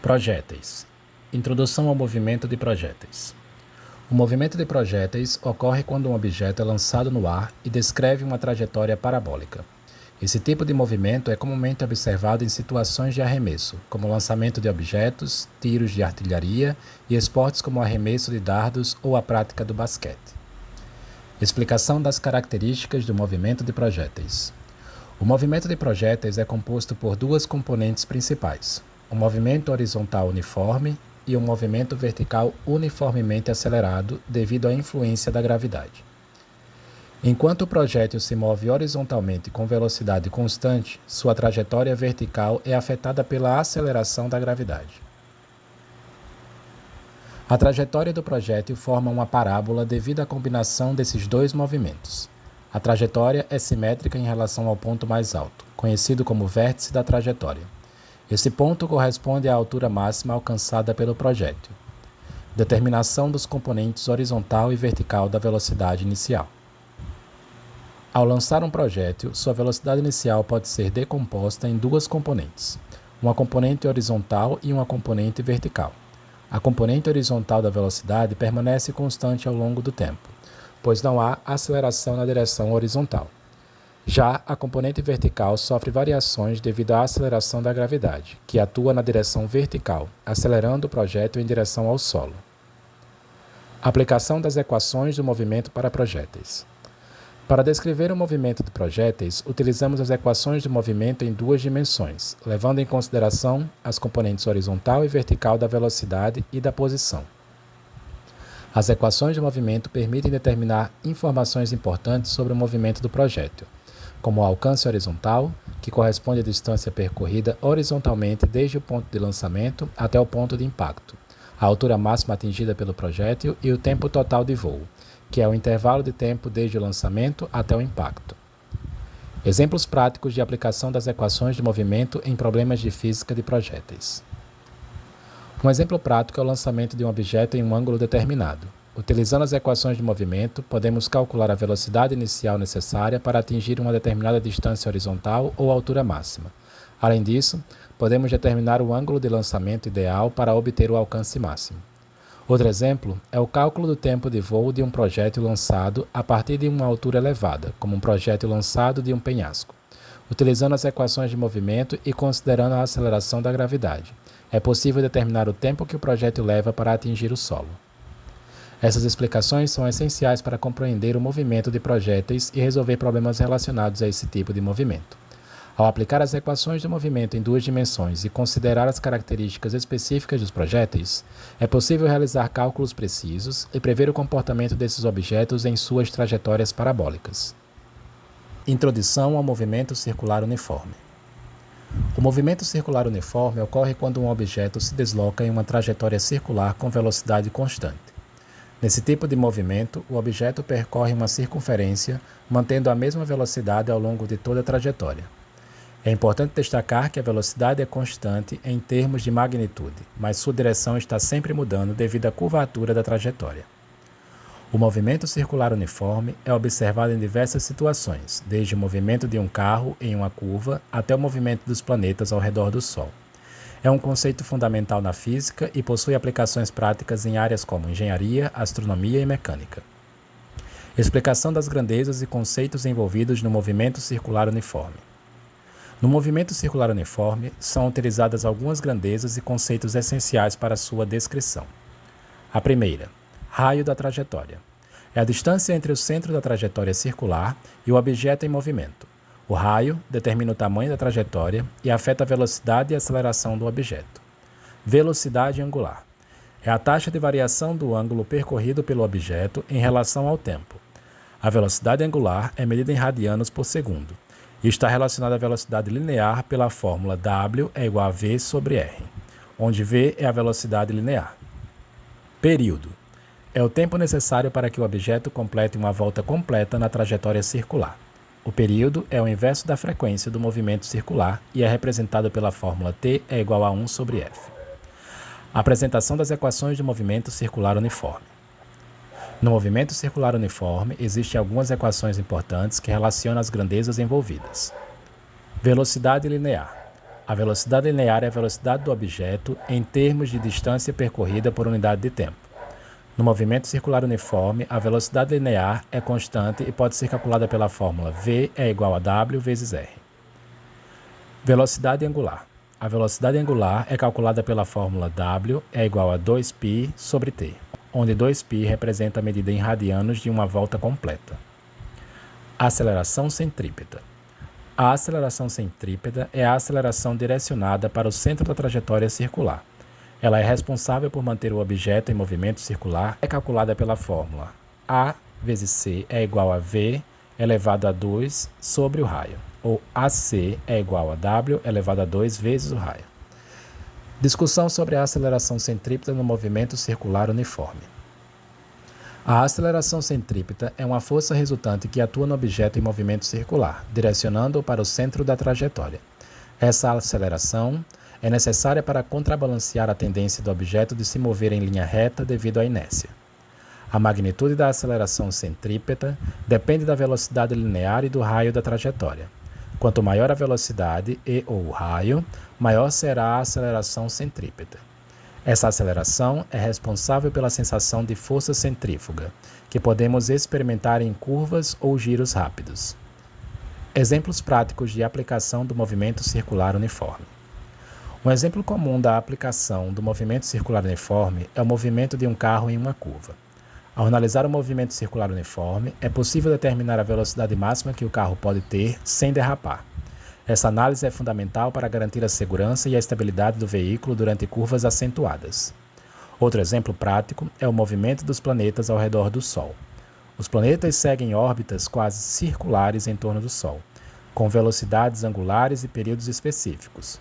Projéteis. Introdução ao movimento de projéteis. O movimento de projéteis ocorre quando um objeto é lançado no ar e descreve uma trajetória parabólica. Esse tipo de movimento é comumente observado em situações de arremesso, como lançamento de objetos, tiros de artilharia e esportes como o arremesso de dardos ou a prática do basquete. Explicação das características do movimento de projéteis. O movimento de projéteis é composto por duas componentes principais: um movimento horizontal uniforme e um movimento vertical uniformemente acelerado devido à influência da gravidade. Enquanto o projétil se move horizontalmente com velocidade constante, sua trajetória vertical é afetada pela aceleração da gravidade. A trajetória do projétil forma uma parábola devido à combinação desses dois movimentos. A trajetória é simétrica em relação ao ponto mais alto, conhecido como vértice da trajetória. Esse ponto corresponde à altura máxima alcançada pelo projétil. Determinação dos componentes horizontal e vertical da velocidade inicial. Ao lançar um projétil, sua velocidade inicial pode ser decomposta em duas componentes, uma componente horizontal e uma componente vertical. A componente horizontal da velocidade permanece constante ao longo do tempo, pois não há aceleração na direção horizontal. Já a componente vertical sofre variações devido à aceleração da gravidade, que atua na direção vertical, acelerando o projétil em direção ao solo. Aplicação das equações do movimento para projéteis. Para descrever o movimento de projéteis, utilizamos as equações do movimento em duas dimensões, levando em consideração as componentes horizontal e vertical da velocidade e da posição. As equações de movimento permitem determinar informações importantes sobre o movimento do projétil, como o alcance horizontal, que corresponde à distância percorrida horizontalmente desde o ponto de lançamento até o ponto de impacto, a altura máxima atingida pelo projétil e o tempo total de voo, que é o intervalo de tempo desde o lançamento até o impacto. Exemplos práticos de aplicação das equações de movimento em problemas de física de projéteis. Um exemplo prático é o lançamento de um objeto em um ângulo determinado. Utilizando as equações de movimento, podemos calcular a velocidade inicial necessária para atingir uma determinada distância horizontal ou altura máxima. Além disso, podemos determinar o ângulo de lançamento ideal para obter o alcance máximo. Outro exemplo é o cálculo do tempo de voo de um projétil lançado a partir de uma altura elevada, como um projétil lançado de um penhasco. Utilizando as equações de movimento e considerando a aceleração da gravidade, é possível determinar o tempo que o projétil leva para atingir o solo. Essas explicações são essenciais para compreender o movimento de projéteis e resolver problemas relacionados a esse tipo de movimento. Ao aplicar as equações do movimento em duas dimensões e considerar as características específicas dos projéteis, é possível realizar cálculos precisos e prever o comportamento desses objetos em suas trajetórias parabólicas. Introdução ao movimento circular uniforme. O movimento circular uniforme ocorre quando um objeto se desloca em uma trajetória circular com velocidade constante. Nesse tipo de movimento, o objeto percorre uma circunferência, mantendo a mesma velocidade ao longo de toda a trajetória. É importante destacar que a velocidade é constante em termos de magnitude, mas sua direção está sempre mudando devido à curvatura da trajetória. O movimento circular uniforme é observado em diversas situações, desde o movimento de um carro em uma curva até o movimento dos planetas ao redor do Sol. É um conceito fundamental na física e possui aplicações práticas em áreas como engenharia, astronomia e mecânica. Explicação das grandezas e conceitos envolvidos no movimento circular uniforme. No movimento circular uniforme, são utilizadas algumas grandezas e conceitos essenciais para sua descrição. A primeira, raio da trajetória. É a distância entre o centro da trajetória circular e o objeto em movimento. O raio determina o tamanho da trajetória e afeta a velocidade e aceleração do objeto. Velocidade angular. É a taxa de variação do ângulo percorrido pelo objeto em relação ao tempo. A velocidade angular é medida em radianos por segundo e está relacionada à velocidade linear pela fórmula W é igual a V sobre R, onde V é a velocidade linear. Período. É o tempo necessário para que o objeto complete uma volta completa na trajetória circular. O período é o inverso da frequência do movimento circular e é representado pela fórmula T é igual a 1 sobre F. Apresentação das equações de movimento circular uniforme. No movimento circular uniforme, existem algumas equações importantes que relacionam as grandezas envolvidas. Velocidade linear. A velocidade linear é a velocidade do objeto em termos de distância percorrida por unidade de tempo. No movimento circular uniforme, a velocidade linear é constante e pode ser calculada pela fórmula V é igual a W vezes R. Velocidade angular. A velocidade angular é calculada pela fórmula W é igual a 2π sobre t, onde 2π representa a medida em radianos de uma volta completa. Aceleração centrípeta. A aceleração centrípeta é a aceleração direcionada para o centro da trajetória circular. Ela é responsável por manter o objeto em movimento circular. É calculada pela fórmula A vezes C é igual a V elevado a 2 sobre o raio, ou AC é igual a W elevado a 2 vezes o raio. Discussão sobre a aceleração centrípeta no movimento circular uniforme. A aceleração centrípeta é uma força resultante que atua no objeto em movimento circular, direcionando-o para o centro da trajetória. Essa aceleração é necessária para contrabalancear a tendência do objeto de se mover em linha reta devido à inércia. A magnitude da aceleração centrípeta depende da velocidade linear e do raio da trajetória. Quanto maior a velocidade e/ou o raio, maior será a aceleração centrípeta. Essa aceleração é responsável pela sensação de força centrífuga, que podemos experimentar em curvas ou giros rápidos. Exemplos práticos de aplicação do movimento circular uniforme. Um exemplo comum da aplicação do movimento circular uniforme é o movimento de um carro em uma curva. Ao analisar o movimento circular uniforme, é possível determinar a velocidade máxima que o carro pode ter sem derrapar. Essa análise é fundamental para garantir a segurança e a estabilidade do veículo durante curvas acentuadas. Outro exemplo prático é o movimento dos planetas ao redor do Sol. Os planetas seguem órbitas quase circulares em torno do Sol, com velocidades angulares e períodos específicos.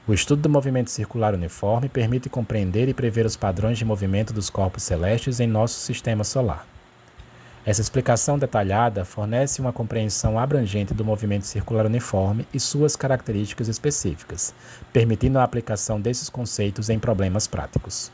O estudo do movimento circular uniforme permite compreender e prever os padrões de movimento dos corpos celestes em nosso sistema solar. Essa explicação detalhada fornece uma compreensão abrangente do movimento circular uniforme e suas características específicas, permitindo a aplicação desses conceitos em problemas práticos.